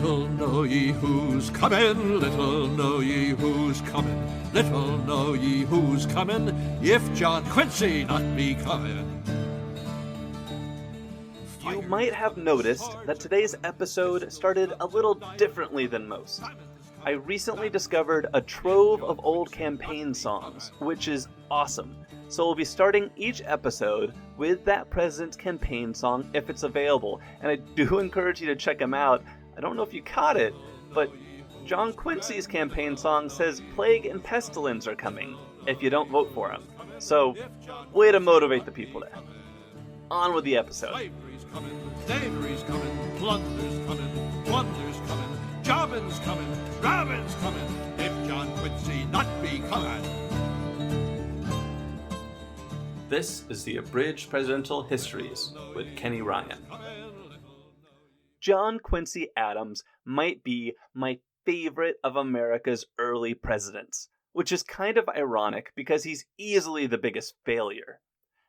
Little know ye who's coming, little know ye who's coming, little know ye who's coming, if John Quincy not be coming. You might have noticed that today's episode started a little differently than most. I recently discovered a trove of old campaign songs, which is awesome. So we'll be starting each episode with that president's campaign song if it's available, and I do encourage you to check them out. I don't know if you caught it, but John Quincy's campaign song says plague and pestilence are coming if you don't vote for him. So, way to motivate the people there. On with the episode. Slavery's coming, slavery's coming, plunder's coming, wonder's coming, jobbing's coming, robbing's coming, if John Quincy not be coming. This is the Abridged Presidential Histories with Kenny Ryan. John Quincy Adams might be my favorite of America's early presidents, which is kind of ironic because he's easily the biggest failure.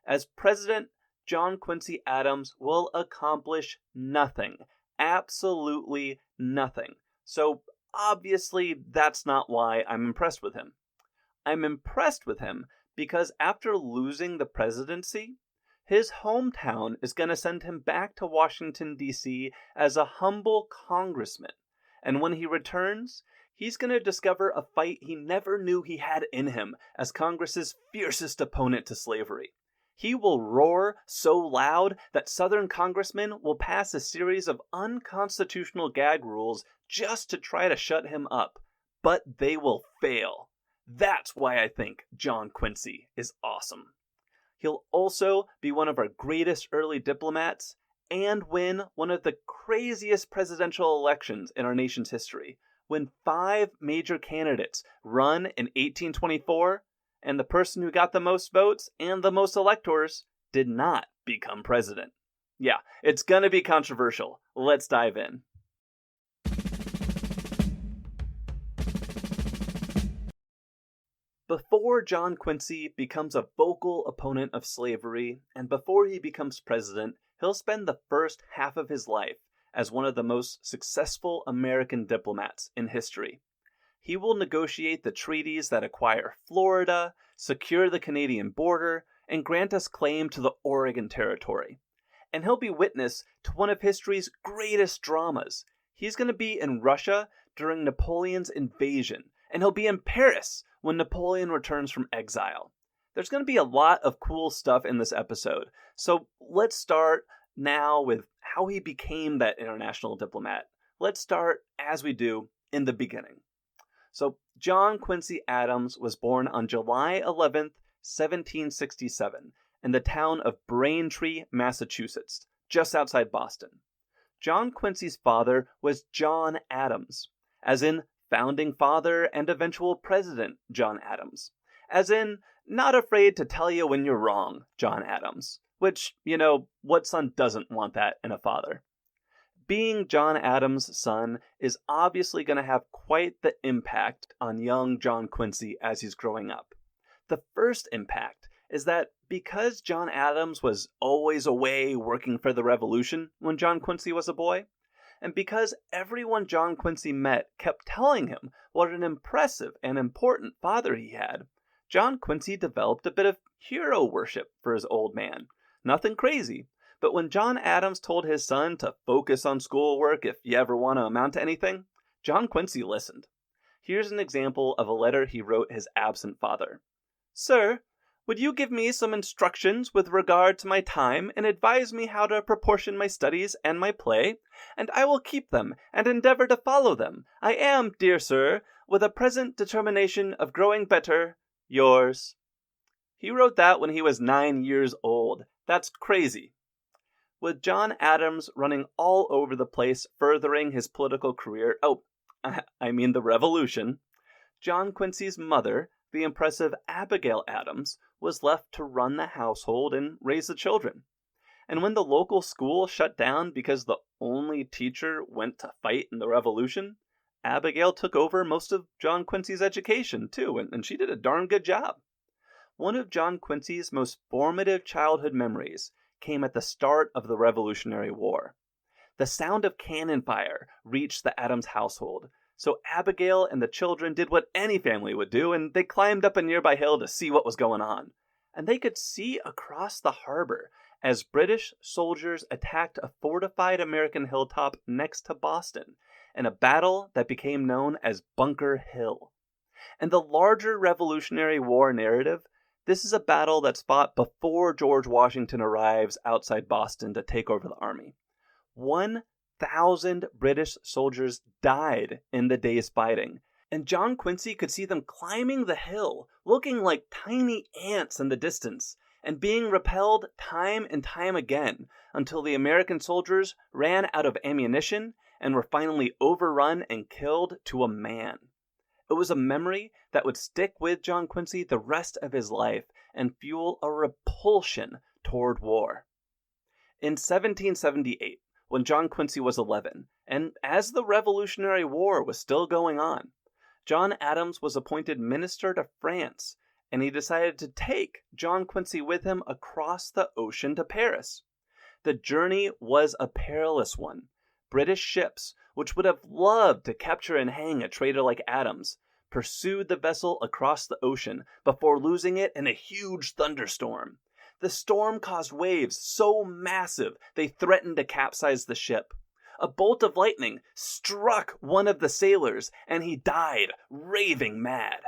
As president, John Quincy Adams will accomplish nothing, absolutely nothing. So obviously that's not why I'm impressed with him. I'm impressed with him because after losing the presidency, his hometown is going to send him back to Washington, D.C. as a humble congressman. And when he returns, he's going to discover a fight he never knew he had in him as Congress's fiercest opponent to slavery. He will roar so loud that Southern congressmen will pass a series of unconstitutional gag rules just to try to shut him up. But they will fail. That's why I think John Quincy is awesome. He'll also be one of our greatest early diplomats and win one of the craziest presidential elections in our nation's history, when 5 major candidates run in 1824, and the person who got the most votes and the most electors did not become president. Yeah, it's gonna be controversial. Let's dive in. Before John Quincy becomes a vocal opponent of slavery, and before he becomes president, he'll spend the first half of his life as one of the most successful American diplomats in history. He will negotiate the treaties that acquire Florida, secure the Canadian border, and grant us claim to the Oregon Territory. And he'll be witness to one of history's greatest dramas. He's going to be in Russia during Napoleon's invasion, and he'll be in Paris when Napoleon returns from exile. There's going to be a lot of cool stuff in this episode, so let's start now with how he became that international diplomat. Let's start, as we do, in the beginning. So, John Quincy Adams was born on July 11th, 1767, in the town of Braintree, Massachusetts, just outside Boston. John Quincy's father was John Adams, as in founding father and eventual president John Adams, as in not afraid to tell you when you're wrong, John Adams, which, you know, what son doesn't want that in a father? Being John Adams' son is obviously going to have quite the impact on young John Quincy as he's growing up. The first impact is that because John Adams was always away working for the Revolution when John Quincy was a boy, and because everyone John Quincy met kept telling him what an impressive and important father he had, John Quincy developed a bit of hero worship for his old man. Nothing crazy, but when John Adams told his son to focus on schoolwork if you ever want to amount to anything, John Quincy listened. Here's an example of a letter he wrote his absent father. "Sir, would you give me some instructions with regard to my time and advise me how to proportion my studies and my play? And I will keep them and endeavor to follow them. I am, dear sir, with a present determination of growing better, yours." He wrote that when he was 9 years old. That's crazy. With John Adams running all over the place furthering his political career, the revolution, John Quincy's mother, the impressive Abigail Adams, was left to run the household and raise the children. And when the local school shut down because the only teacher went to fight in the Revolution, Abigail took over most of John Quincy's education, too, and she did a darn good job. One of John Quincy's most formative childhood memories came at the start of the Revolutionary War. the sound of cannon fire reached the Adams household. So Abigail and the children did what any family would do, and they climbed up a nearby hill to see what was going on. And they could see across the harbor as British soldiers attacked a fortified American hilltop next to Boston in a battle that became known as Bunker Hill. And the larger Revolutionary War narrative, this is a battle that's fought before George Washington arrives outside Boston to take over the army. 1,000 British soldiers died in the day's fighting, and John Quincy could see them climbing the hill, looking like tiny ants in the distance, and being repelled time and time again until the American soldiers ran out of ammunition and were finally overrun and killed to a man. It was a memory that would stick with John Quincy the rest of his life and fuel a repulsion toward war. In 1778, when John Quincy was 11, and as the Revolutionary War was still going on, John Adams was appointed minister to France, and he decided to take John Quincy with him across the ocean to Paris. The journey was a perilous one. British ships, which would have loved to capture and hang a traitor like Adams, pursued the vessel across the ocean before losing it in a huge thunderstorm. The storm caused waves so massive they threatened to capsize the ship. A bolt of lightning struck one of the sailors, and he died, raving mad.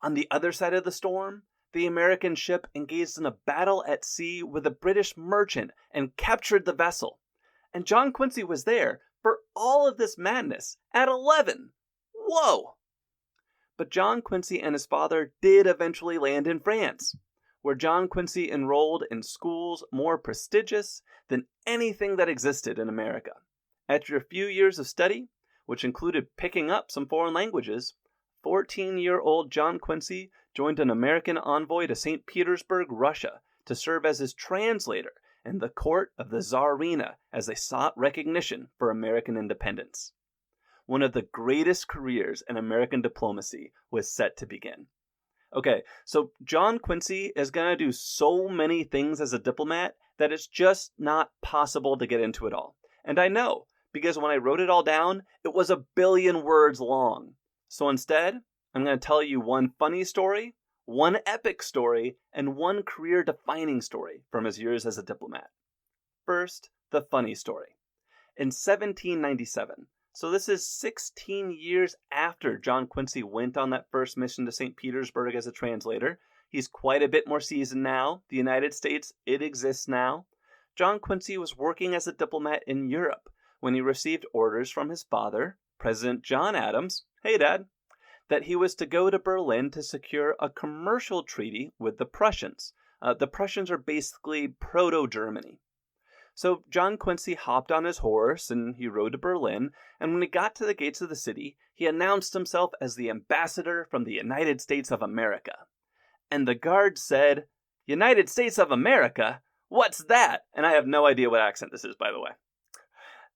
On the other side of the storm, the American ship engaged in a battle at sea with a British merchant and captured the vessel. And John Quincy was there for all of this madness at 11. Whoa! But John Quincy and his father did eventually land in France, where John Quincy enrolled in schools more prestigious than anything that existed in America. After a few years of study, which included picking up some foreign languages, 14-year-old John Quincy joined an American envoy to St. Petersburg, Russia, to serve as his translator in the court of the Tsarina as they sought recognition for American independence. One of the greatest careers in American diplomacy was set to begin. Okay, so John Quincy is going to do so many things as a diplomat that it's just not possible to get into it all. And I know, because when I wrote it all down, it was 1 billion words long. So instead, I'm going to tell you one funny story, one epic story, and one career-defining story from his years as a diplomat. First, the funny story. In 1797, so this is 16 years after John Quincy went on that first mission to St. Petersburg as a translator. He's quite a bit more seasoned now. The United States, it exists now. John Quincy was working as a diplomat in Europe when he received orders from his father, President John Adams, hey Dad, that he was to go to Berlin to secure a commercial treaty with the Prussians. The Prussians are basically proto-Germany. So John Quincy hopped on his horse and he rode to Berlin, and when he got to the gates of the city, he announced himself as the ambassador from the United States of America. And the guards said, "United States of America? What's that?" And I have no idea what accent this is, by the way.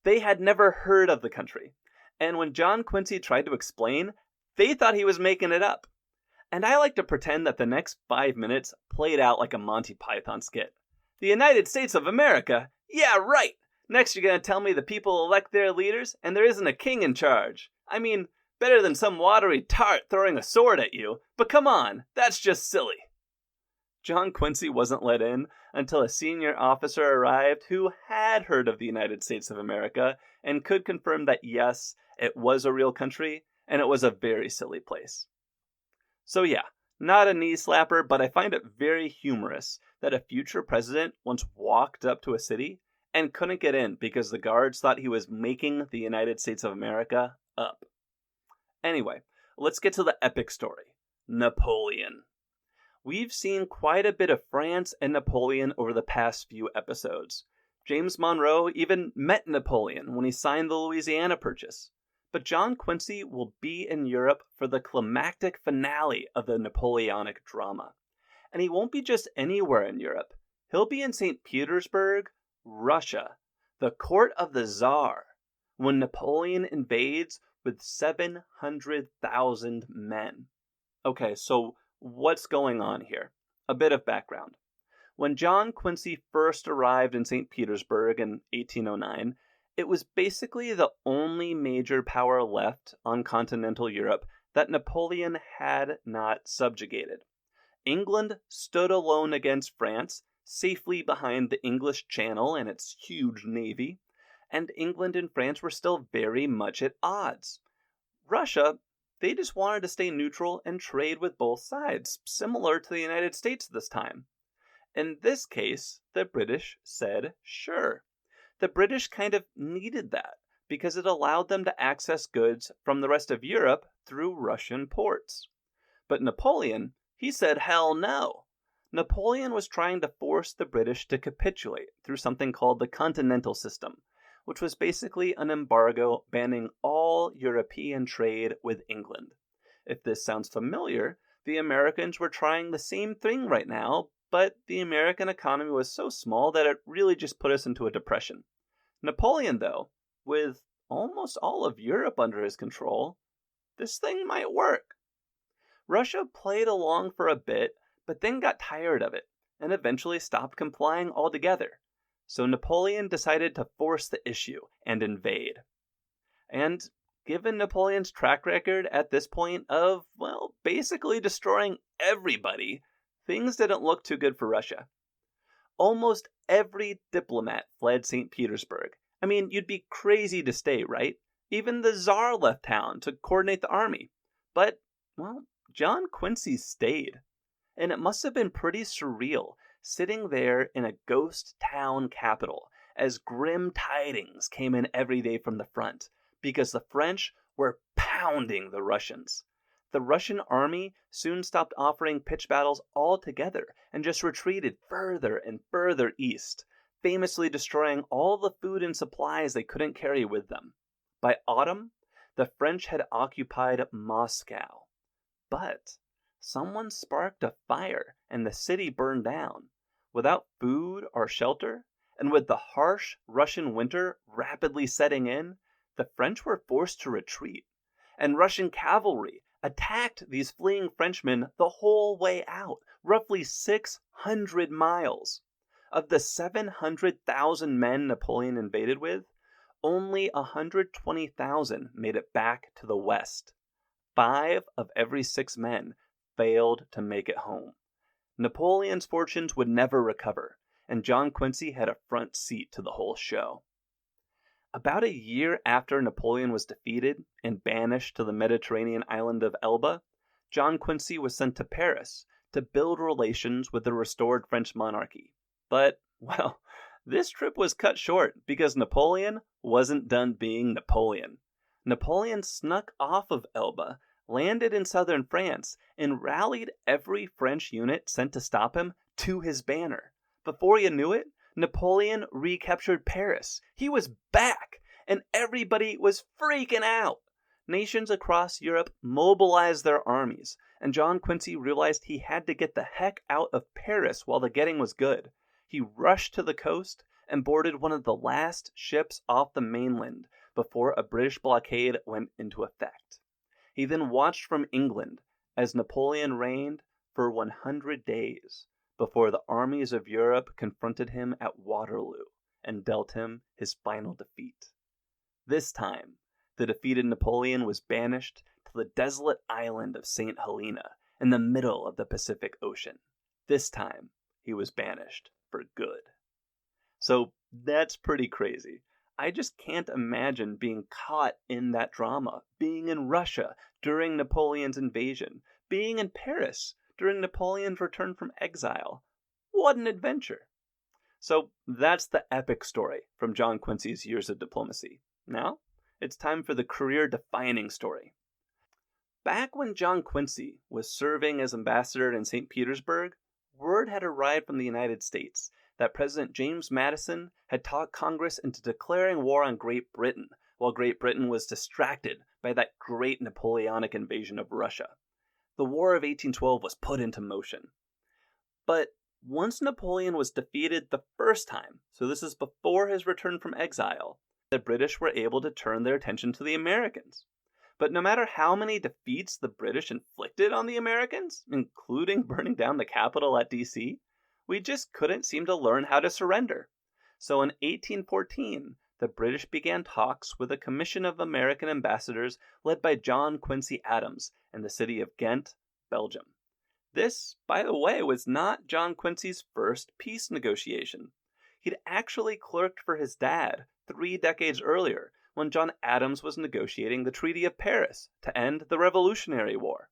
They had never heard of the country, and when John Quincy tried to explain, they thought he was making it up. And I like to pretend that the next 5 minutes played out like a Monty Python skit. The United States of America? Yeah, right! Next you're going to tell me the people elect their leaders and there isn't a king in charge. I mean, better than some watery tart throwing a sword at you, but come on, that's just silly. John Quincy wasn't let in until a senior officer arrived who had heard of the United States of America and could confirm that yes, it was a real country and it was a very silly place. So yeah, not a knee slapper, but I find it very humorous that a future president once walked up to a city and couldn't get in because the guards thought he was making the United States of America up. Anyway, let's get to the epic story. Napoleon. We've seen quite a bit of France and Napoleon over the past few episodes. James Monroe even met Napoleon when he signed the Louisiana Purchase. But John Quincy will be in Europe for the climactic finale of the Napoleonic drama. And he won't be just anywhere in Europe. He'll be in St. Petersburg, Russia, the court of the Tsar, when Napoleon invades with 700,000 men. Okay, so what's going on here? A bit of background. When John Quincy first arrived in St. Petersburg in 1809, It was basically the only major power left on continental Europe that Napoleon had not subjugated. England stood alone against France, safely behind the English Channel and its huge navy, and England and France were still very much at odds. Russia, they just wanted to stay neutral and trade with both sides, similar to the United States this time. In this case, the British said sure. The British kind of needed that because it allowed them to access goods from the rest of Europe through Russian ports. But Napoleon, he said hell no. Napoleon was trying to force the British to capitulate through something called the Continental System, which was basically an embargo banning all European trade with England. If this sounds familiar, the Americans were trying the same thing right now, but the American economy was so small that it really just put us into a depression. Napoleon, though, with almost all of Europe under his control, this thing might work. Russia played along for a bit, but then got tired of it, and eventually stopped complying altogether. So Napoleon decided to force the issue and invade. And given Napoleon's track record at this point of, well, basically destroying everybody, things didn't look too good for Russia. Almost every diplomat fled St. Petersburg. I mean, you'd be crazy to stay, right? Even the Tsar left town to coordinate the army. But, well, John Quincy stayed. And it must have been pretty surreal sitting there in a ghost town capital as grim tidings came in every day from the front, because the French were pounding the Russians. The Russian army soon stopped offering pitched battles altogether and just retreated further and further east, famously destroying all the food and supplies they couldn't carry with them. By autumn, the French had occupied Moscow. But someone sparked a fire and the city burned down. Without food or shelter, and with the harsh Russian winter rapidly setting in, the French were forced to retreat. And Russian cavalry attacked these fleeing Frenchmen the whole way out, roughly 600 miles. Of the 700,000 men Napoleon invaded with, only 120,000 made it back to the west. 5 of every 6 men failed to make it home. Napoleon's fortunes would never recover, and John Quincy had a front seat to the whole show. About a year after Napoleon was defeated and banished to the Mediterranean island of Elba, John Quincy was sent to Paris to build relations with the restored French monarchy. But, well, this trip was cut short because Napoleon wasn't done being Napoleon. Napoleon snuck off of Elba, landed in southern France, and rallied every French unit sent to stop him to his banner. Before you knew it, Napoleon recaptured Paris. He was back, and everybody was freaking out. Nations across Europe mobilized their armies, and John Quincy realized he had to get the heck out of Paris while the getting was good. He rushed to the coast and boarded one of the last ships off the mainland before a British blockade went into effect. He then watched from England as Napoleon reigned for 100 days before the armies of Europe confronted him at Waterloo and dealt him his final defeat. This time, the defeated Napoleon was banished to the desolate island of St. Helena in the middle of the Pacific Ocean. This time, he was banished for good. So that's pretty crazy. I just can't imagine being caught in that drama, being in Russia during Napoleon's invasion, being in Paris during Napoleon's return from exile. What an adventure! So that's the epic story from John Quincy's years of diplomacy. Now, it's time for the career-defining story. Back when John Quincy was serving as ambassador in St. Petersburg, word had arrived from the United States that President James Madison had talked Congress into declaring war on Great Britain, while Great Britain was distracted by that great Napoleonic invasion of Russia. The War of 1812 was put into motion. But once Napoleon was defeated the first time, so this is before his return from exile, the British were able to turn their attention to the Americans. But no matter how many defeats the British inflicted on the Americans, including burning down the Capitol at D.C., we just couldn't seem to learn how to surrender. So in 1814, the British began talks with a commission of American ambassadors led by John Quincy Adams in the city of Ghent, Belgium. This, by the way, was not John Quincy's first peace negotiation. He'd actually clerked for his dad 3 decades earlier when John Adams was negotiating the Treaty of Paris to end the Revolutionary War.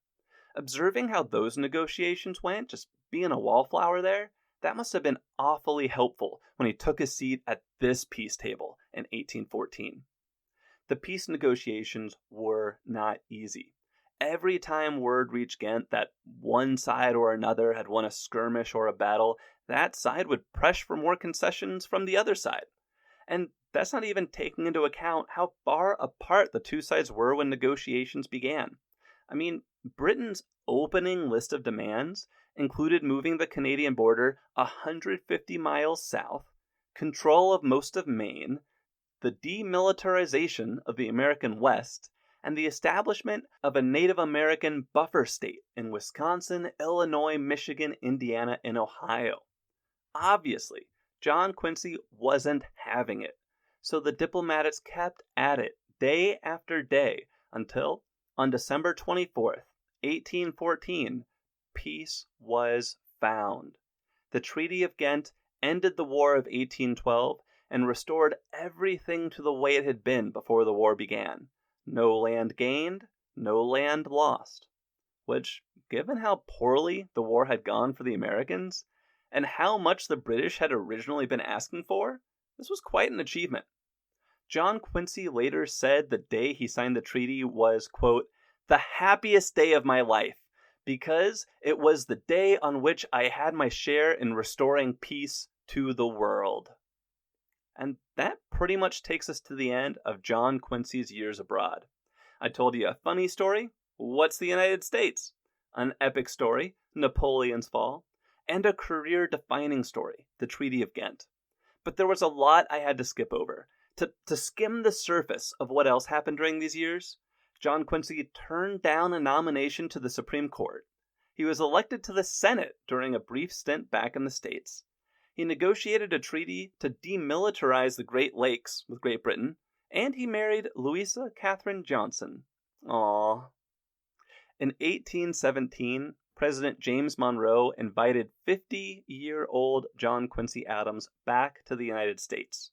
Observing how those negotiations went, just being a wallflower there, that must have been awfully helpful when he took his seat at this peace table in 1814. The peace negotiations were not easy. Every time word reached Ghent that one side or another had won a skirmish or a battle, that side would press for more concessions from the other side. And that's not even taking into account how far apart the two sides were when negotiations began. I mean, Britain's opening list of demands included moving the Canadian border 150 miles south, control of most of Maine, the demilitarization of the American West, and the establishment of a Native American buffer state in Wisconsin, Illinois, Michigan, Indiana, and Ohio. Obviously, John Quincy wasn't having it, so the diplomats kept at it day after day until, on December 24th, 1814, peace was found. The Treaty of Ghent ended the War of 1812 and restored everything to the way it had been before the war began. No land gained, no land lost. Which, given how poorly the war had gone for the Americans, and how much the British had originally been asking for, this was quite an achievement. John Quincy later said the day he signed the treaty was, quote, "the happiest day of my life, because it was the day on which I had my share in restoring peace to the world." And that pretty much takes us to the end of John Quincy's years abroad. I told you a funny story, what's the United States? An epic story, Napoleon's fall, and a career-defining story, the Treaty of Ghent. But there was a lot I had to skip over. To skim the surface of what else happened during these years, John Quincy turned down a nomination to the Supreme Court. He was elected to the Senate during a brief stint back in the States. He negotiated a treaty to demilitarize the Great Lakes with Great Britain, and he married Louisa Catherine Johnson. Aww. In 1817, President James Monroe invited 50-year-old John Quincy Adams back to the United States,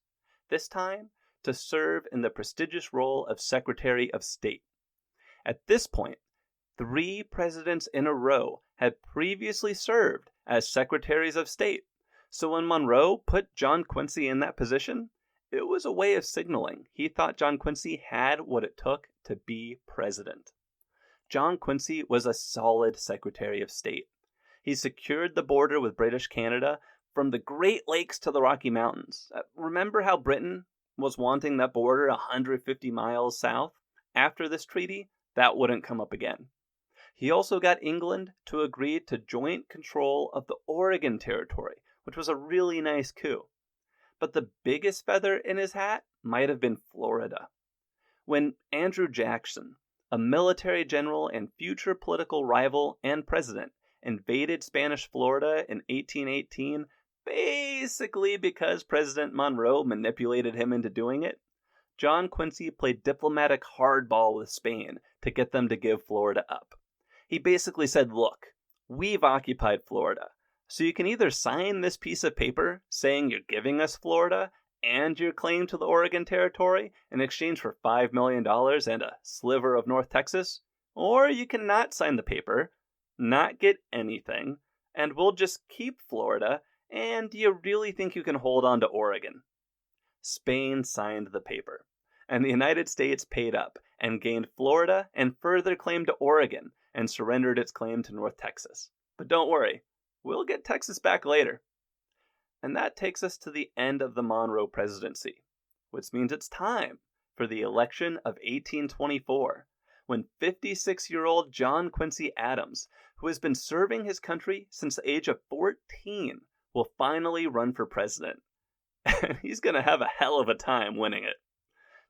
this time to serve in the prestigious role of Secretary of State. At this point, 3 presidents in a row had previously served as Secretaries of State. So when Monroe put John Quincy in that position, it was a way of signaling he thought John Quincy had what it took to be president. John Quincy was a solid Secretary of State. He secured the border with British Canada from the Great Lakes to the Rocky Mountains. Remember how Britain was wanting that border 150 miles south? After this treaty, that wouldn't come up again. He also got England to agree to joint control of the Oregon Territory, which was a really nice coup. But the biggest feather in his hat might have been Florida. When Andrew Jackson, a military general and future political rival and president, invaded Spanish Florida in 1818, basically because President Monroe manipulated him into doing it, John Quincy played diplomatic hardball with Spain to get them to give Florida up. He basically said, look, we've occupied Florida, so you can either sign this piece of paper saying you're giving us Florida and your claim to the Oregon Territory in exchange for $5 million and a sliver of North Texas, or you can not sign the paper, not get anything, and we'll just keep Florida, and do you really think you can hold on to Oregon? Spain signed the paper, and the United States paid up and gained Florida and further claimed to Oregon and surrendered its claim to North Texas. But don't worry, we'll get Texas back later. And that takes us to the end of the Monroe presidency, which means it's time for the election of 1824, when 56-year-old John Quincy Adams, who has been serving his country since the age of 14, will finally run for president. And he's going to have a hell of a time winning it.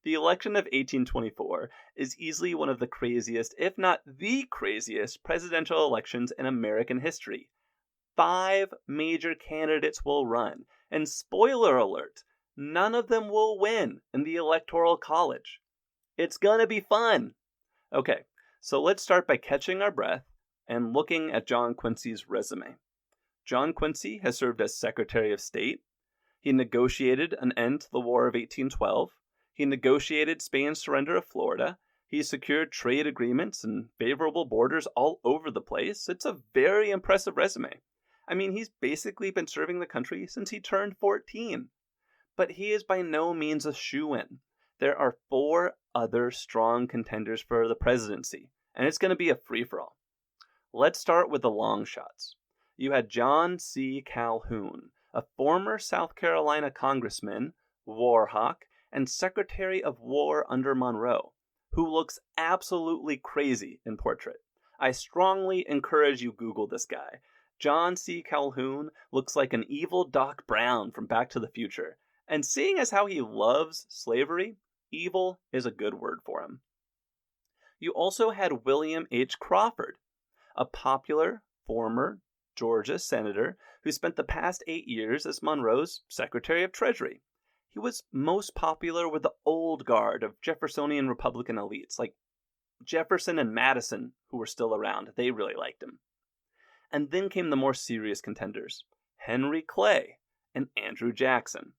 The election of 1824 is easily one of the craziest, if not the craziest, presidential elections in American history. 5 major candidates will run, and spoiler alert, none of them will win in the Electoral College. It's gonna be fun. Okay, so let's start by catching our breath and looking at John Quincy's resume. John Quincy has served as Secretary of State. He negotiated an end to the War of 1812. He negotiated Spain's surrender of Florida. He secured trade agreements and favorable borders all over the place. It's a very impressive resume. I mean, he's basically been serving the country since he turned 14. But he is by no means a shoo-in. There are 4 other strong contenders for the presidency, and it's going to be a free-for-all. Let's start with the long shots. You had John C. Calhoun, a former South Carolina congressman, war hawk, and Secretary of War under Monroe, who looks absolutely crazy in portrait. I strongly encourage you Google this guy. John C. Calhoun looks like an evil Doc Brown from Back to the Future, and seeing as how he loves slavery, evil is a good word for him. You also had William H. Crawford, a popular former Georgia senator who spent the past 8 years as Monroe's Secretary of Treasury. He was most popular with the old guard of Jeffersonian Republican elites, like Jefferson and Madison, who were still around. They really liked him. And then came the more serious contenders, Henry Clay and Andrew Jackson.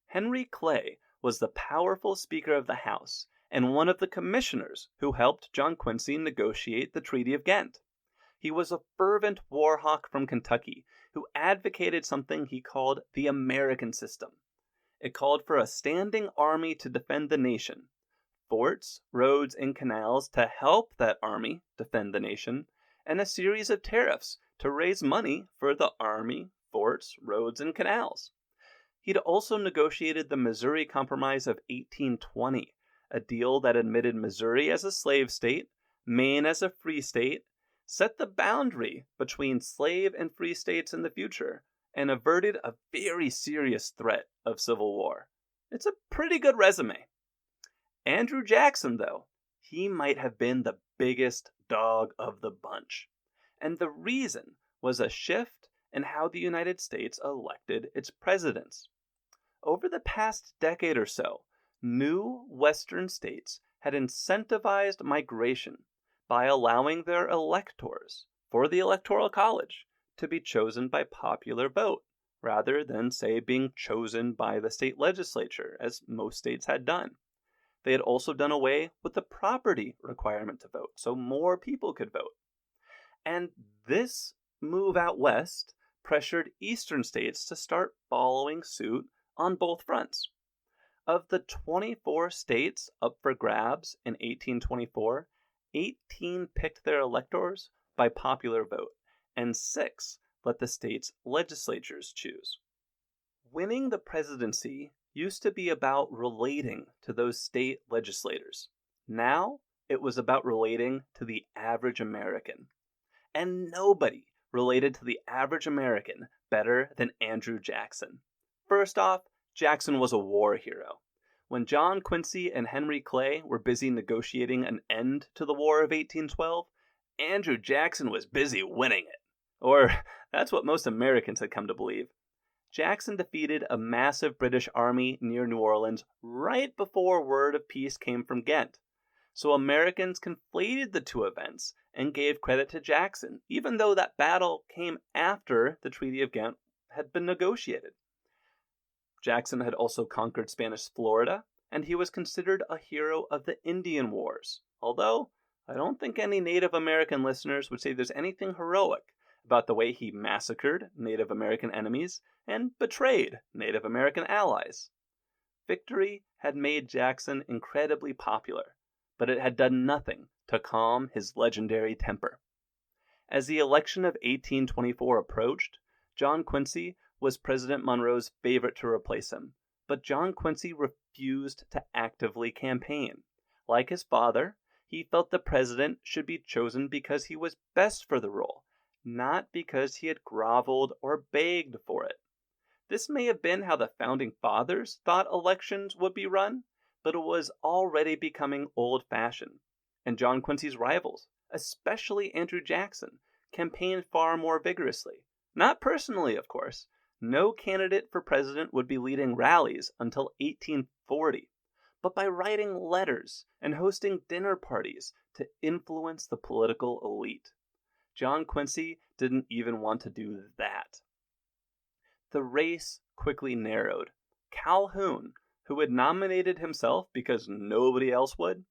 Henry Clay was the powerful Speaker of the House and one of the commissioners who helped John Quincy negotiate the Treaty of Ghent. He was a fervent war hawk from Kentucky who advocated something he called the American system. It called for a standing army to defend the nation, forts, roads, and canals to help that army defend the nation, and a series of tariffs to raise money for the army, forts, roads, and canals. He'd also negotiated the Missouri Compromise of 1820, a deal that admitted Missouri as a slave state, Maine as a free state, set the boundary between slave and free states in the future, and averted a very serious threat of civil war. It's a pretty good resume. Andrew Jackson, though, he might have been the biggest dog of the bunch. And the reason was a shift in how the United States elected its presidents. Over the past decade or so, new Western states had incentivized migration by allowing their electors for the Electoral College to be chosen by popular vote, rather than, say, being chosen by the state legislature, as most states had done. They had also done away with the property requirement to vote, so more people could vote. And this move out west pressured eastern states to start following suit on both fronts. Of the 24 states up for grabs in 1824, 18 picked their electors by popular vote, and 6 let the state's legislatures choose. Winning the presidency used to be about relating to those state legislators. Now, it was about relating to the average American. And nobody related to the average American better than Andrew Jackson. First off, Jackson was a war hero. When John Quincy and Henry Clay were busy negotiating an end to the War of 1812, Andrew Jackson was busy winning it. Or that's what most Americans had come to believe. Jackson defeated a massive British army near New Orleans right before word of peace came from Ghent. So Americans conflated the two events and gave credit to Jackson, even though that battle came after the Treaty of Ghent had been negotiated. Jackson had also conquered Spanish Florida, and he was considered a hero of the Indian Wars, although I don't think any Native American listeners would say there's anything heroic about the way he massacred Native American enemies and betrayed Native American allies. Victory had made Jackson incredibly popular, but it had done nothing to calm his legendary temper. As the election of 1824 approached, John Quincy was President Monroe's favorite to replace him, but John Quincy refused to actively campaign. Like his father, he felt the president should be chosen because he was best for the role, not because he had groveled or begged for it. This may have been how the founding fathers thought elections would be run, but it was already becoming old-fashioned, and John Quincy's rivals, especially Andrew Jackson, campaigned far more vigorously. Not personally, of course, No candidate for president would be leading rallies until 1840, but by writing letters and hosting dinner parties to influence the political elite. John Quincy didn't even want to do that. The race quickly narrowed. Calhoun, who had nominated himself because nobody else would,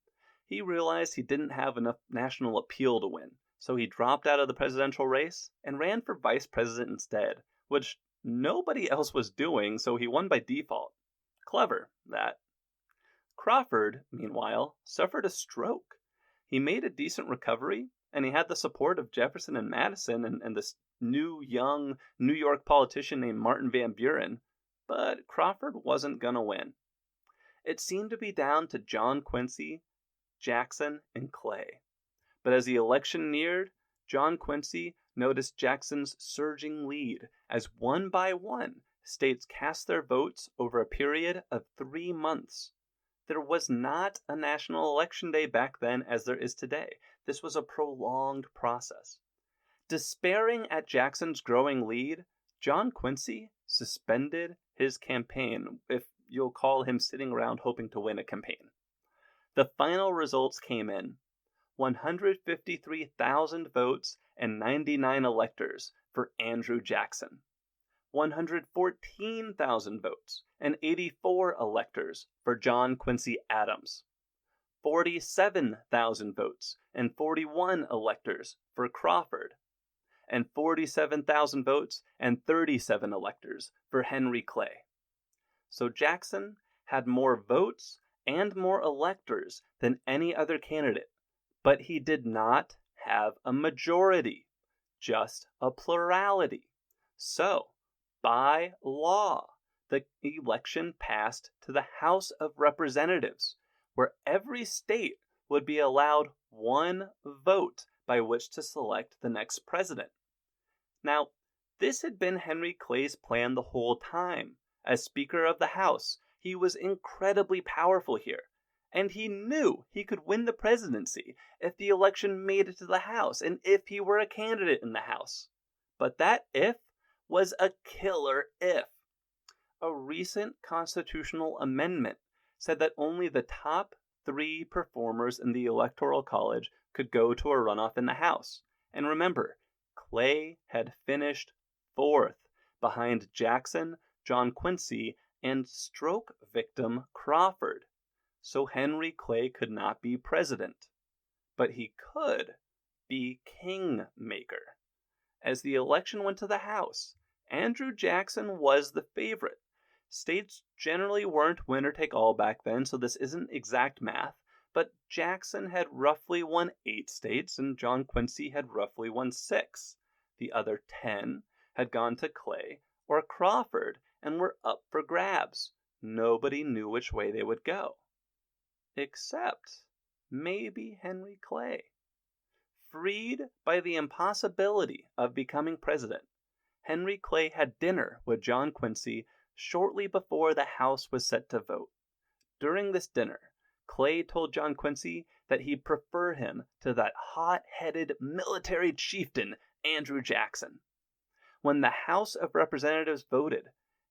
he realized he didn't have enough national appeal to win, so he dropped out of the presidential race and ran for vice president instead, which nobody else was doing, so he won by default. Clever, that. Crawford, meanwhile, suffered a stroke. He made a decent recovery, and he had the support of Jefferson and Madison and this new, young New York politician named Martin Van Buren, but Crawford wasn't going to win. It seemed to be down to John Quincy, Jackson, and Clay. But as the election neared, John Quincy noticed Jackson's surging lead as one by one states cast their votes over a period of 3 months. There was not a national election day back then as there is today. This was a prolonged process. Despairing at Jackson's growing lead, John Quincy suspended his campaign, if you'll call him sitting around hoping to win a campaign. The final results came in: 153,000 votes and 99 electors for Andrew Jackson, 114,000 votes and 84 electors for John Quincy Adams, 47,000 votes and 41 electors for Crawford, and 47,000 votes and 37 electors for Henry Clay. So Jackson had more votes and more electors than any other candidate, but he did not have a majority, just a plurality. So, by law, the election passed to the House of Representatives, where every state would be allowed one vote by which to select the next president. Now, this had been Henry Clay's plan the whole time. As Speaker of the House, he was incredibly powerful here, and he knew he could win the presidency if the election made it to the House and if he were a candidate in the House. But that if was a killer if. A recent constitutional amendment said that only the top 3 performers in the Electoral College could go to a runoff in the House. And remember, Clay had finished 4th behind Jackson, John Quincy, and stroke victim Crawford. So Henry Clay could not be president. But he could be kingmaker. As the election went to the House, Andrew Jackson was the favorite. States generally weren't winner-take-all back then, so this isn't exact math, but Jackson had roughly won 8 states, and John Quincy had roughly won 6. The other 10 had gone to Clay or Crawford and were up for grabs. Nobody knew which way they would go. Except maybe Henry Clay. Freed by the impossibility of becoming president, Henry Clay had dinner with John Quincy shortly before the House was set to vote. During this dinner, Clay told John Quincy that he'd prefer him to that hot-headed military chieftain, Andrew Jackson. When the House of Representatives voted,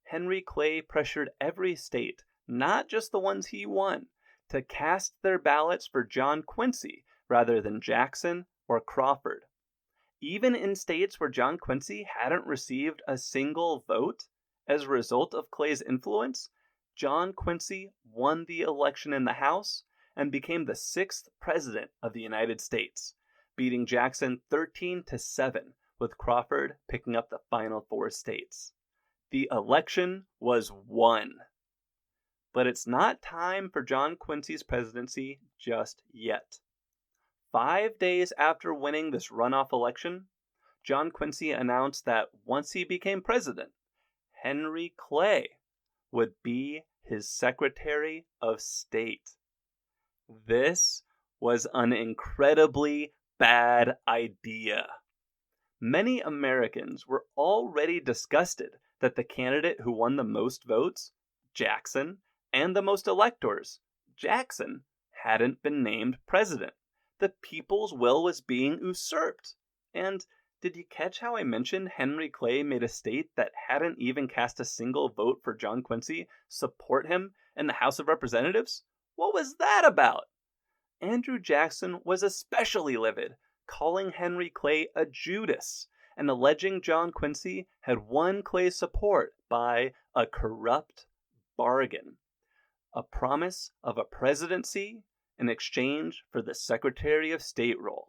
Henry Clay pressured every state, not just the ones he won, to cast their ballots for John Quincy rather than Jackson or Crawford. Even in states where John Quincy hadn't received a single vote, as a result of Clay's influence, John Quincy won the election in the House and became the 6th president of the United States, beating Jackson 13-7, with Crawford picking up the final 4 states. The election was won. But it's not time for John Quincy's presidency just yet. 5 days after winning this runoff election, John Quincy announced that once he became president, Henry Clay would be his Secretary of State. This was an incredibly bad idea. Many Americans were already disgusted that the candidate who won the most votes, Jackson, and the most electors, Jackson, hadn't been named president. The people's will was being usurped. And Did you catch how I mentioned Henry Clay made a state that hadn't even cast a single vote for John Quincy support him in the House of Representatives? What was that about? Andrew Jackson was especially livid, calling Henry Clay a Judas and alleging John Quincy had won Clay's support by a corrupt bargain, a promise of a presidency in exchange for the Secretary of State role.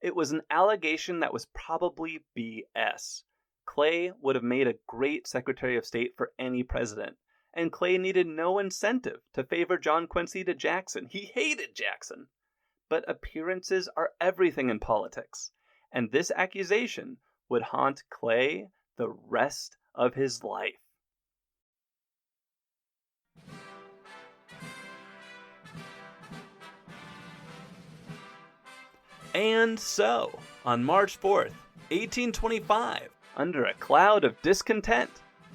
It was an allegation that was probably BS. Clay would have made a great Secretary of State for any president, and Clay needed no incentive to favor John Quincy to Jackson. He hated Jackson. But appearances are everything in politics, and this accusation would haunt Clay the rest of his life. And so, on March 4th, 1825, under a cloud of discontent,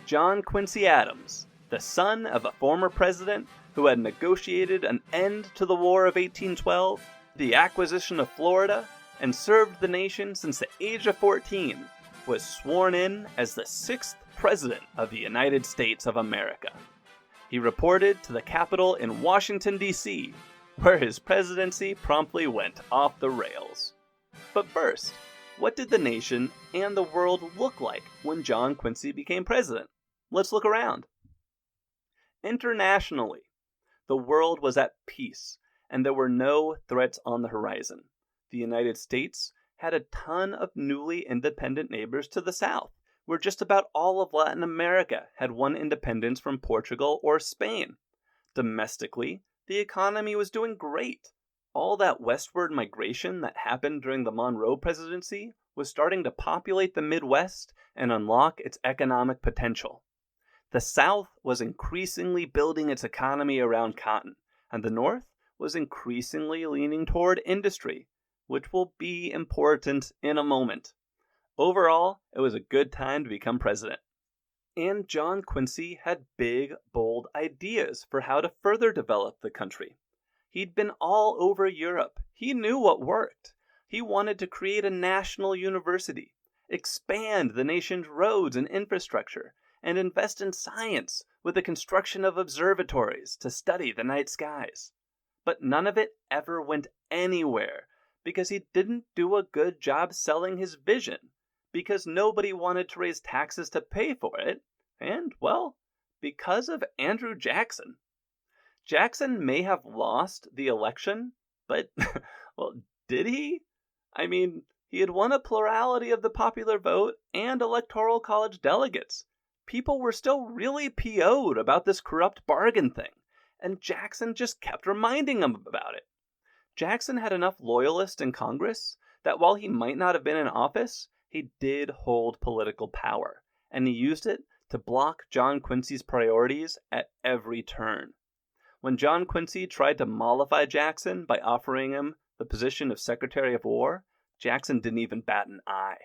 John Quincy Adams, the son of a former president who had negotiated an end to the War of 1812, the acquisition of Florida, and served the nation since the age of 14, was sworn in as the 6th President of the United States of America. He reported to the Capitol in Washington, D.C., where his presidency promptly went off the rails. But first, what did the nation and the world look like when John Quincy became president? Let's look around. Internationally, the world was at peace, and there were no threats on the horizon. The United States had a ton of newly independent neighbors to the south, where just about all of Latin America had won independence from Portugal or Spain. Domestically, the economy was doing great. All that westward migration that happened during the Monroe presidency was starting to populate the Midwest and unlock its economic potential. The South was increasingly building its economy around cotton, and the North was increasingly leaning toward industry, which will be important in a moment. Overall, it was a good time to become president. And John Quincy had big, bold ideas for how to further develop the country. He'd been all over Europe. He knew what worked. He wanted to create a national university, expand the nation's roads and infrastructure, and invest in science with the construction of observatories to study the night skies. But none of it ever went anywhere because he didn't do a good job selling his vision, because nobody wanted to raise taxes to pay for it, and, well, because of Andrew Jackson. Jackson may have lost the election, but, well, did he? I mean, he had won a plurality of the popular vote and electoral college delegates. People were still really PO'd about this corrupt bargain thing, and Jackson just kept reminding them about it. Jackson had enough loyalists in Congress that while he might not have been in office, he did hold political power, and he used it to block John Quincy's priorities at every turn. When John Quincy tried to mollify Jackson by offering him the position of Secretary of War, Jackson didn't even bat an eye.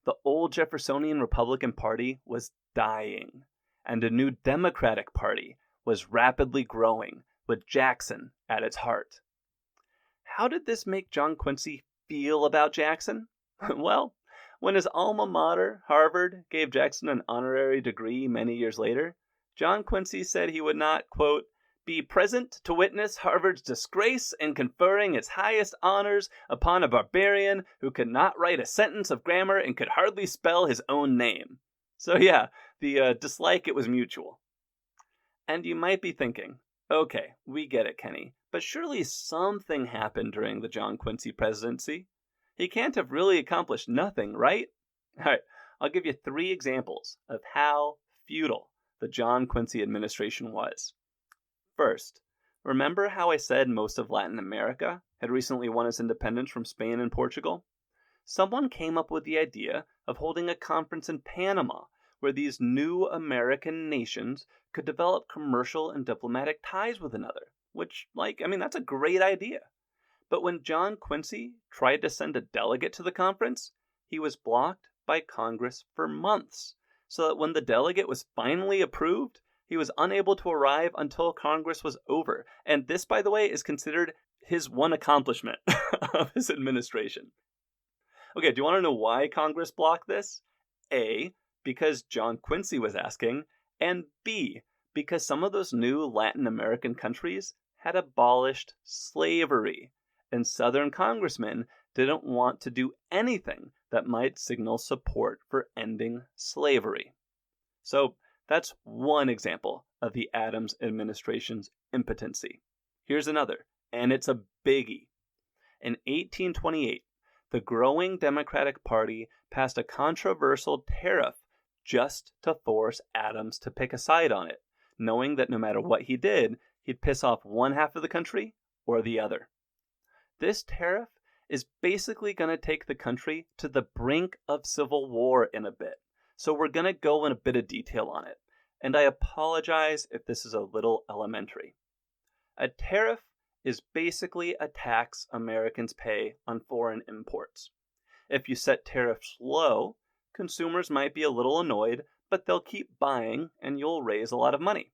The old Jeffersonian Republican Party was dying, and a new Democratic Party was rapidly growing with Jackson at its heart. How did this make John Quincy feel about Jackson? Well, when his alma mater, Harvard, gave Jackson an honorary degree many years later, John Quincy said he would not, quote, be present to witness Harvard's disgrace in conferring its highest honors upon a barbarian who could not write a sentence of grammar and could hardly spell his own name. So yeah, the dislike, it was mutual. And you might be thinking, okay, we get it, Kenny, but surely something happened during the John Quincy presidency. He can't have really accomplished nothing, right? All right, I'll give you 3 examples of how futile the John Quincy administration was. First, remember how I said most of Latin America had recently won its independence from Spain and Portugal? Someone came up with the idea of holding a conference in Panama where these new American nations could develop commercial and diplomatic ties with another, which, that's a great idea. But when John Quincy tried to send a delegate to the conference, he was blocked by Congress for months, so that when the delegate was finally approved, he was unable to arrive until Congress was over. And this, by the way, is considered his one accomplishment of his administration. Okay, do you want to know why Congress blocked this? A, because John Quincy was asking, and B, because some of those new Latin American countries had abolished slavery, and Southern congressmen didn't want to do anything that might signal support for ending slavery. So that's one example of the Adams administration's impotency. Here's another, and it's a biggie. In 1828, the growing Democratic Party passed a controversial tariff just to force Adams to pick a side on it, knowing that no matter what he did, he'd piss off one half of the country or the other. This tariff is basically going to take the country to the brink of civil war in a bit, so we're going to go in a bit of detail on it, and I apologize if this is a little elementary. A tariff is basically a tax Americans pay on foreign imports. If you set tariffs low, consumers might be a little annoyed, but they'll keep buying and you'll raise a lot of money.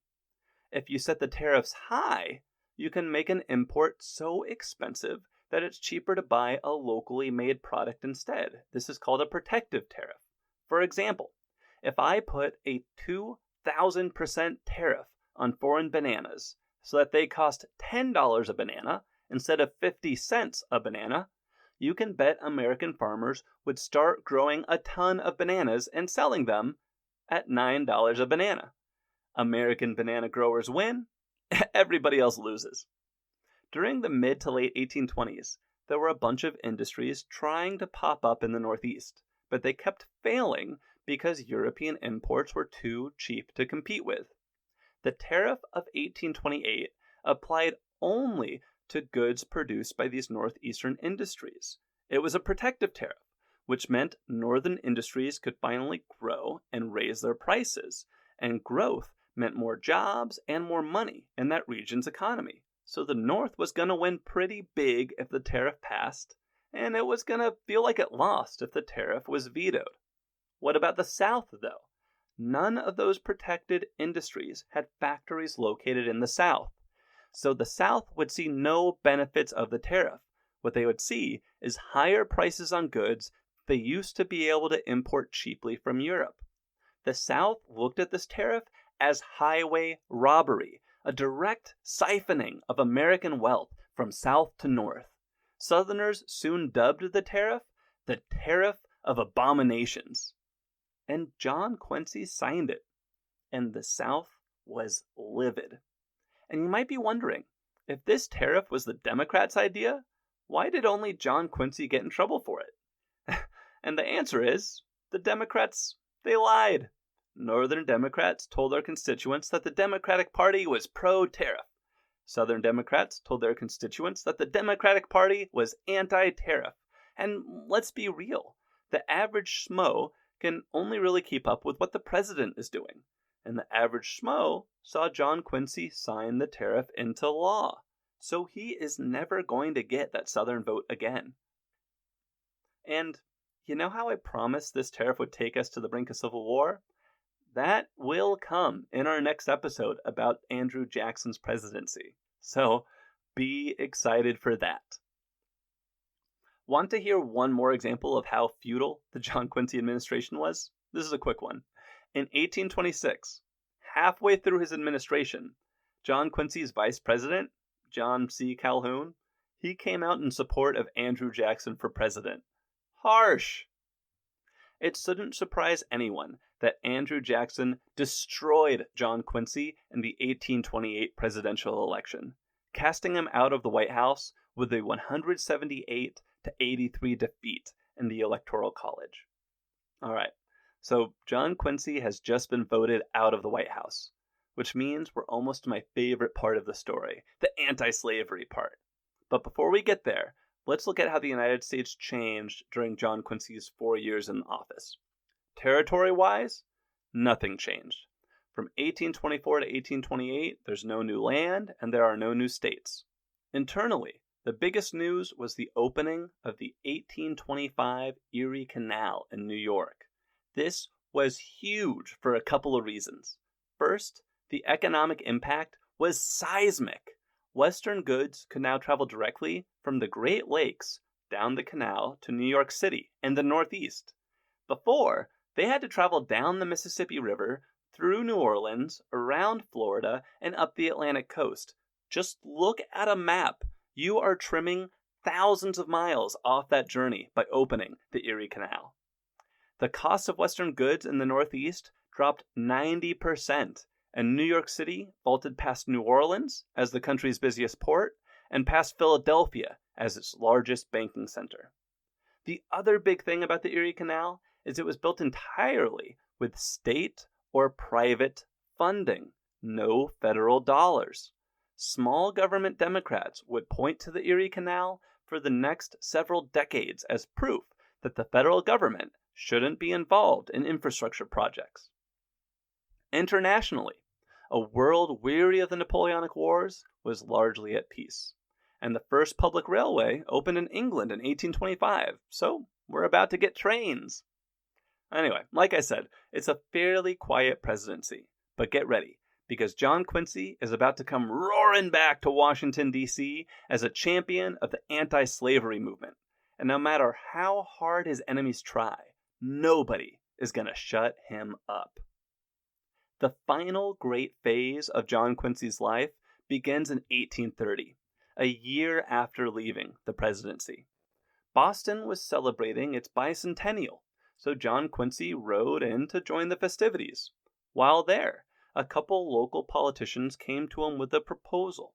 If you set the tariffs high, you can make an import so expensive that it's cheaper to buy a locally made product instead. This is called a protective tariff. For example, if I put a 2,000% tariff on foreign bananas so that they cost $10 a banana instead of 50 cents a banana, you can bet American farmers would start growing a ton of bananas and selling them at $9 a banana. American banana growers win, everybody else loses. During the mid to late 1820s, there were a bunch of industries trying to pop up in the Northeast, but they kept failing because European imports were too cheap to compete with. The tariff of 1828 applied only to goods produced by these northeastern industries. It was a protective tariff, which meant northern industries could finally grow and raise their prices, and growth meant more jobs and more money in that region's economy. So the North was going to win pretty big if the tariff passed, and it was going to feel like it lost if the tariff was vetoed. What about the South, though? None of those protected industries had factories located in the South. So the South would see no benefits of the tariff. What they would see is higher prices on goods they used to be able to import cheaply from Europe. The South looked at this tariff as highway robbery, a direct siphoning of American wealth from South to North. Southerners soon dubbed the tariff of abominations. And John Quincy signed it, and the South was livid. And you might be wondering, if this tariff was the Democrats' idea, why did only John Quincy get in trouble for it? And the answer is, the Democrats, they lied. Northern Democrats told their constituents that the Democratic Party was pro-tariff. Southern Democrats told their constituents that the Democratic Party was anti-tariff. And let's be real, the average schmo can only really keep up with what the president is doing. And the average schmo saw John Quincy sign the tariff into law. So he is never going to get that Southern vote again. And you know how I promised this tariff would take us to the brink of civil war? That will come in our next episode about Andrew Jackson's presidency. So be excited for that. Want to hear one more example of how futile the John Quincy administration was? This is a quick one. In 1826, halfway through his administration, John Quincy's vice president, John C. Calhoun, he came out in support of Andrew Jackson for president. Harsh! It shouldn't surprise anyone that Andrew Jackson destroyed John Quincy in the 1828 presidential election, casting him out of the White House with a 178 to 83 defeat in the Electoral College. All right, so John Quincy has just been voted out of the White House, which means we're almost to my favorite part of the story, the anti-slavery part. But before we get there, let's look at how the United States changed during John Quincy's 4 years in office. Territory-wise, nothing changed. From 1824 to 1828, there's no new land and there are no new states. Internally, the biggest news was the opening of the 1825 Erie Canal in New York. This was huge for a couple of reasons. First, the economic impact was seismic. Western goods could now travel directly from the Great Lakes down the canal to New York City in the Northeast. Before, they had to travel down the Mississippi River, through New Orleans, around Florida, and up the Atlantic coast. Just look at a map. You are trimming thousands of miles off that journey by opening the Erie Canal. The cost of Western goods in the Northeast dropped 90%, and New York City vaulted past New Orleans as the country's busiest port, and past Philadelphia as its largest banking center. The other big thing about the Erie Canal is it was built entirely with state or private funding, no federal dollars. Small government Democrats would point to the Erie Canal for the next several decades as proof that the federal government shouldn't be involved in infrastructure projects. Internationally, a world weary of the Napoleonic Wars was largely at peace, and the first public railway opened in England in 1825, so we're about to get trains. Anyway, like I said, it's a fairly quiet presidency, but get ready, because John Quincy is about to come roaring back to Washington, D.C. as a champion of the anti-slavery movement, and no matter how hard his enemies try, nobody is going to shut him up. The final great phase of John Quincy's life begins in 1830, a year after leaving the presidency. Boston was celebrating its bicentennial, so John Quincy rode in to join the festivities. While there, a couple local politicians came to him with a proposal.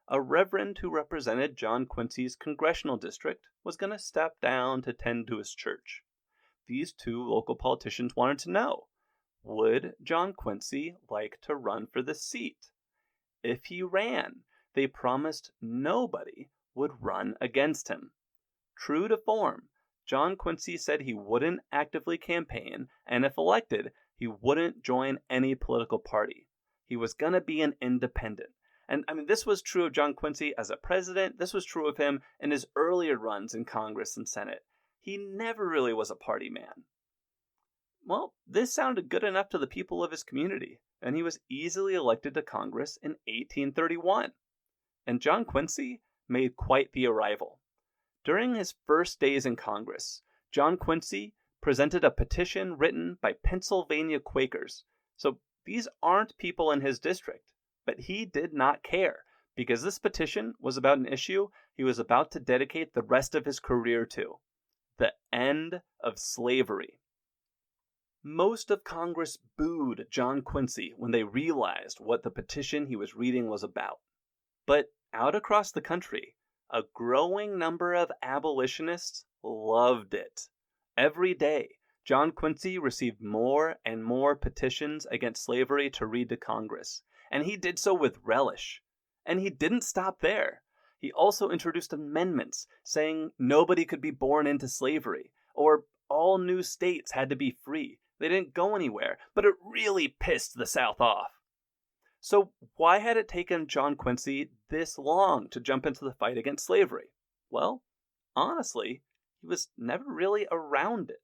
A reverend who represented John Quincy's congressional district was going to step down to tend to his church. These two local politicians wanted to know, would John Quincy like to run for the seat? If he ran, they promised nobody would run against him. True to form, John Quincy said he wouldn't actively campaign, and if elected, he wouldn't join any political party. He was going to be an independent. And this was true of John Quincy as a president. This was true of him in his earlier runs in Congress and Senate. He never really was a party man. Well, this sounded good enough to the people of his community, and he was easily elected to Congress in 1831. And John Quincy made quite the arrival. During his first days in Congress, John Quincy presented a petition written by Pennsylvania Quakers. So these aren't people in his district, but he did not care, because this petition was about an issue he was about to dedicate the rest of his career to: the end of slavery. Most of Congress booed John Quincy when they realized what the petition he was reading was about. But out across the country, a growing number of abolitionists loved it. Every day, John Quincy received more and more petitions against slavery to read to Congress, and he did so with relish. And he didn't stop there. He also introduced amendments saying nobody could be born into slavery, or all new states had to be free. They didn't go anywhere, but it really pissed the South off. So why had it taken John Quincy this long to jump into the fight against slavery? Well, honestly, he was never really around it.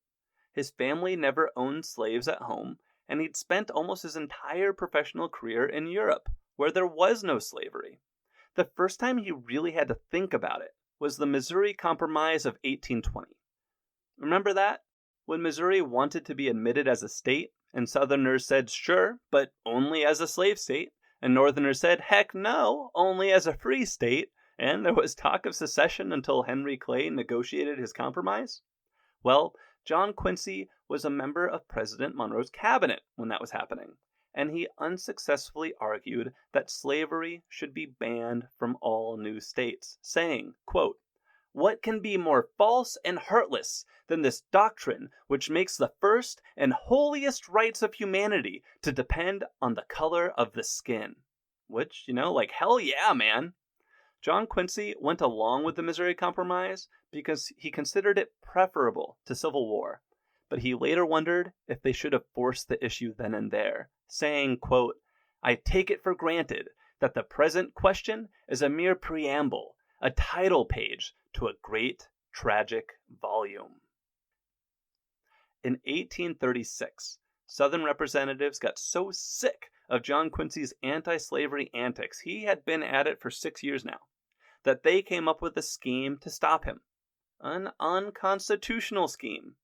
His family never owned slaves at home, and he'd spent almost his entire professional career in Europe, where there was no slavery. The first time he really had to think about it was the Missouri Compromise of 1820. Remember that? When Missouri wanted to be admitted as a state, and Southerners said sure, but only as a slave state, and Northerners said heck no, only as a free state, and there was talk of secession until Henry Clay negotiated his compromise? Well, John Quincy was a member of President Monroe's cabinet when that was happening, and he unsuccessfully argued that slavery should be banned from all new states, saying, quote, "What can be more false and heartless than this doctrine which makes the first and holiest rights of humanity to depend on the color of the skin?" Which, hell yeah, man. John Quincy went along with the Missouri Compromise because he considered it preferable to civil war, but he later wondered if they should have forced the issue then and there, saying, quote, "I take it for granted that the present question is a mere preamble, a title page to a great tragic volume." In 1836, Southern representatives got so sick of John Quincy's anti-slavery antics, he had been at it for 6 years now, that they came up with a scheme to stop him. an unconstitutional scheme.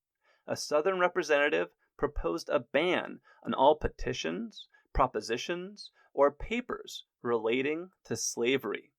A Southern representative proposed a ban on all petitions, propositions, or papers relating to slavery.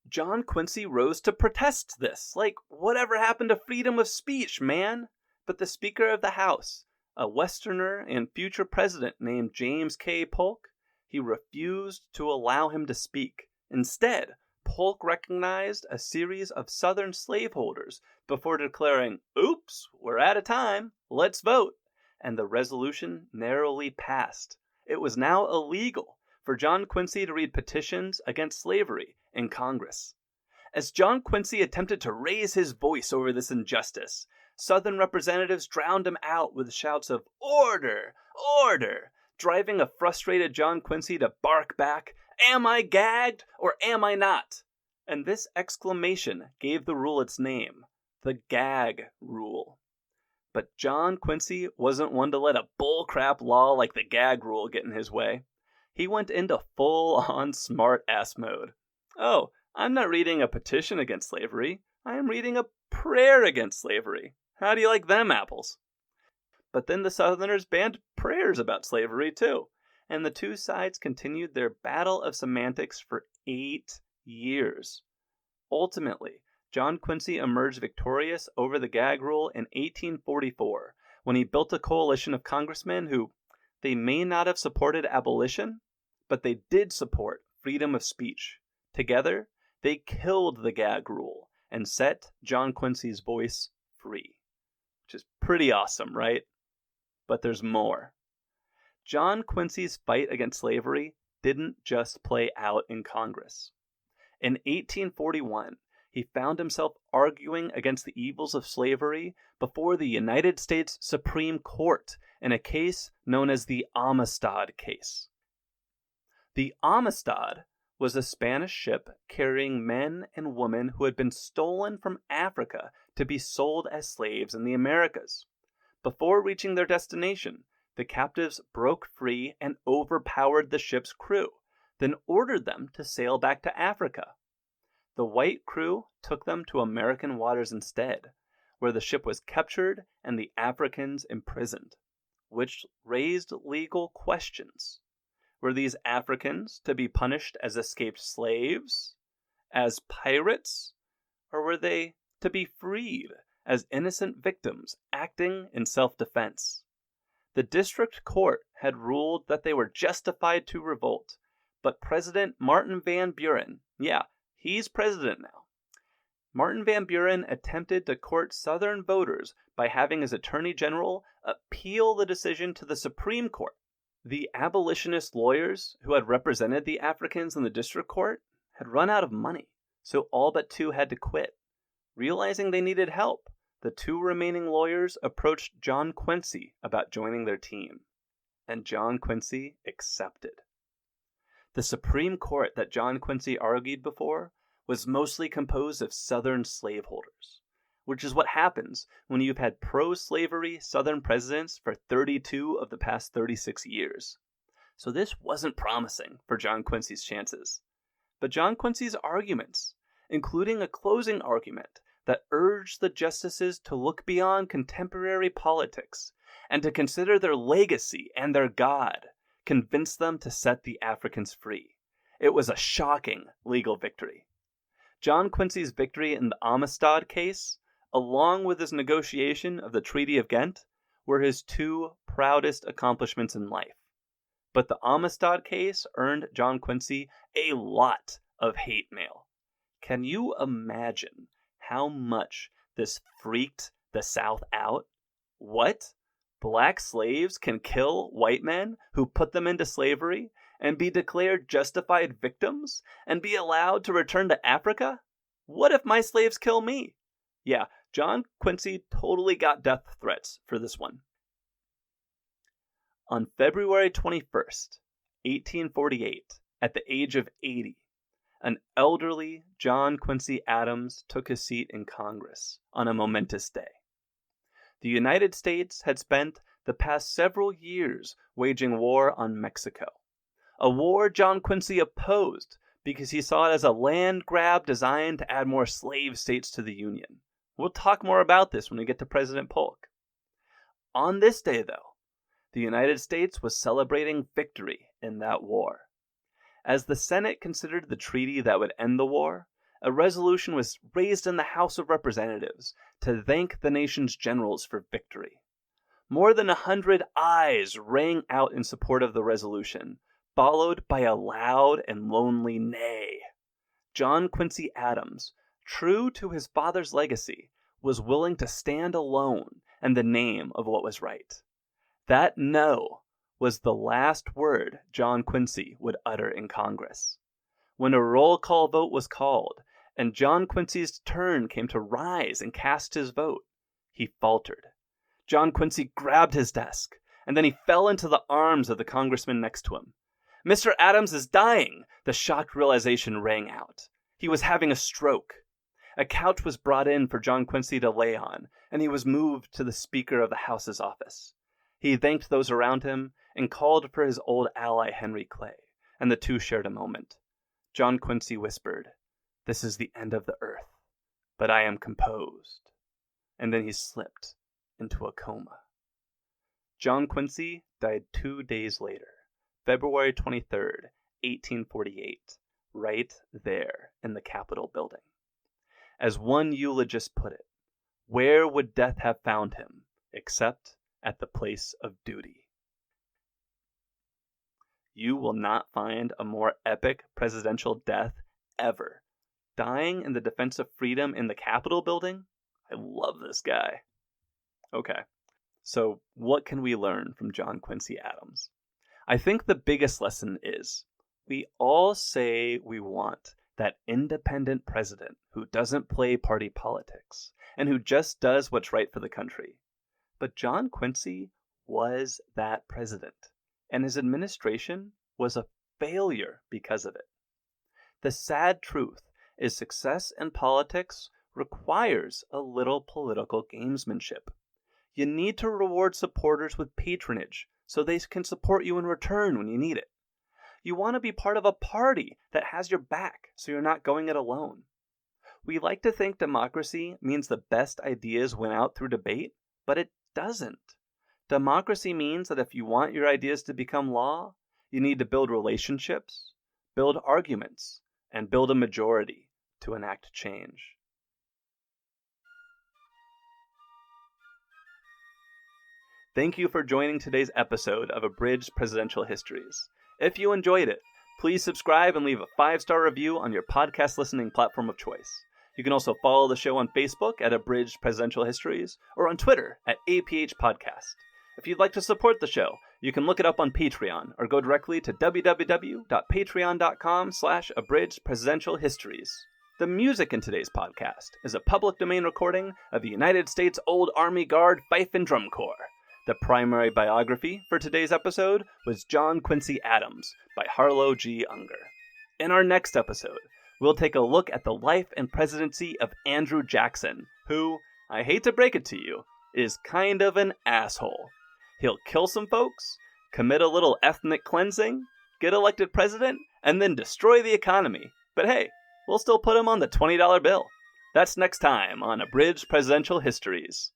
John Quincy rose to protest this. Like, whatever happened to freedom of speech, man? But the Speaker of the House, a Westerner and future president named James K. Polk, he refused to allow him to speak. Instead, Polk recognized a series of Southern slaveholders before declaring, "Oops, we're out of time, let's vote," and the resolution narrowly passed. It was now illegal for John Quincy to read petitions against slavery in Congress. As John Quincy attempted to raise his voice over this injustice, Southern representatives drowned him out with shouts of "Order! Order!" driving a frustrated John Quincy to bark back, "Am I gagged or am I not?" And this exclamation gave the rule its name, the gag rule. But John Quincy wasn't one to let a bullcrap law like the gag rule get in his way. He went into full-on smart-ass mode. "Oh, I'm not reading a petition against slavery. I am reading a prayer against slavery. How do you like them apples?" But then the Southerners banned prayers about slavery too, and the two sides continued their battle of semantics for 8 years. Ultimately, John Quincy emerged victorious over the gag rule in 1844 when he built a coalition of congressmen who, they may not have supported abolition, but they did support freedom of speech. Together, they killed the gag rule and set John Quincy's voice free. Which is pretty awesome, right? But there's more. John Quincy's fight against slavery didn't just play out in Congress. In 1841, he found himself arguing against the evils of slavery before the United States Supreme Court in a case known as the Amistad case. The Amistad was a Spanish ship carrying men and women who had been stolen from Africa to be sold as slaves in the Americas. Before reaching their destination, the captives broke free and overpowered the ship's crew, then ordered them to sail back to Africa. The white crew took them to American waters instead, where the ship was captured and the Africans imprisoned, which raised legal questions. Were these Africans to be punished as escaped slaves, as pirates, or were they to be freed as innocent victims acting in self-defense? The district court had ruled that they were justified to revolt, but President Martin Van Buren, he's president now. Martin Van Buren attempted to court Southern voters by having his attorney general appeal the decision to the Supreme Court. The abolitionist lawyers who had represented the Africans in the district court had run out of money, so all but two had to quit. Realizing they needed help, the two remaining lawyers approached John Quincy about joining their team, and John Quincy accepted. The Supreme Court that John Quincy argued before was mostly composed of Southern slaveholders, which is what happens when you've had pro-slavery Southern presidents for 32 of the past 36 years. So this wasn't promising for John Quincy's chances. But John Quincy's arguments, including a closing argument that urged the justices to look beyond contemporary politics and to consider their legacy and their God, convinced them to set the Africans free. It was a shocking legal victory. John Quincy's victory in the Amistad case, along with his negotiation of the Treaty of Ghent, were his two proudest accomplishments in life. But the Amistad case earned John Quincy a lot of hate mail. Can you imagine how much this freaked the South out? What? Black slaves can kill white men who put them into slavery and be declared justified victims and be allowed to return to Africa? What if my slaves kill me? Yeah, John Quincy totally got death threats for this one. On February 21st, 1848, at the age of 80, an elderly John Quincy Adams took his seat in Congress on a momentous day. The United States had spent the past several years waging war on Mexico, a war John Quincy opposed because he saw it as a land grab designed to add more slave states to the Union. We'll talk more about this when we get to President Polk. On this day, though, the United States was celebrating victory in that war. As the Senate considered the treaty that would end the war, a resolution was raised in the House of Representatives to thank the nation's generals for victory. More than 100 ayes rang out in support of the resolution, followed by a loud and lonely nay. John Quincy Adams, true to his father's legacy, was willing to stand alone in the name of what was right. That no was the last word John Quincy would utter in Congress. When a roll call vote was called, and John Quincy's turn came to rise and cast his vote, he faltered. John Quincy grabbed his desk, and then he fell into the arms of the congressman next to him. "Mr. Adams is dying!" The shocked realization rang out. He was having a stroke. A couch was brought in for John Quincy to lay on, and he was moved to the Speaker of the House's office. He thanked those around him and called for his old ally Henry Clay, and the two shared a moment. John Quincy whispered, "This is the end of the earth, but I am composed." And then he slipped into a coma. John Quincy died 2 days later, February 23rd, 1848, right there in the Capitol building. As one eulogist put it, where would death have found him except at the place of duty? You will not find a more epic presidential death ever. Dying in the defense of freedom in the Capitol building? I love this guy. Okay, so what can we learn from John Quincy Adams? I think the biggest lesson is we all say we want that independent president who doesn't play party politics and who just does what's right for the country. But John Quincy was that president, and his administration was a failure because of it. The sad truth is success in politics requires a little political gamesmanship. You need to reward supporters with patronage so they can support you in return when you need it. You want to be part of a party that has your back so you're not going it alone. We like to think democracy means the best ideas win out through debate, but it doesn't. Democracy means that if you want your ideas to become law, you need to build relationships, build arguments, and build a majority to enact change. Thank you for joining today's episode of Abridged Presidential Histories. If you enjoyed it, please subscribe and leave a 5-star review on your podcast listening platform of choice. You can also follow the show on Facebook at Abridged Presidential Histories or on Twitter at APH Podcast. If you'd like to support the show, you can look it up on Patreon or go directly to www.patreon.com/Abridged Presidential Histories. The music in today's podcast is a public domain recording of the United States Old Army Guard Fife and Drum Corps. The primary biography for today's episode was John Quincy Adams by Harlow G. Unger. In our next episode, we'll take a look at the life and presidency of Andrew Jackson, who, I hate to break it to you, is kind of an asshole. He'll kill some folks, commit a little ethnic cleansing, get elected president, and then destroy the economy. But hey, we'll still put him on the $20 bill. That's next time on Abridged Presidential Histories.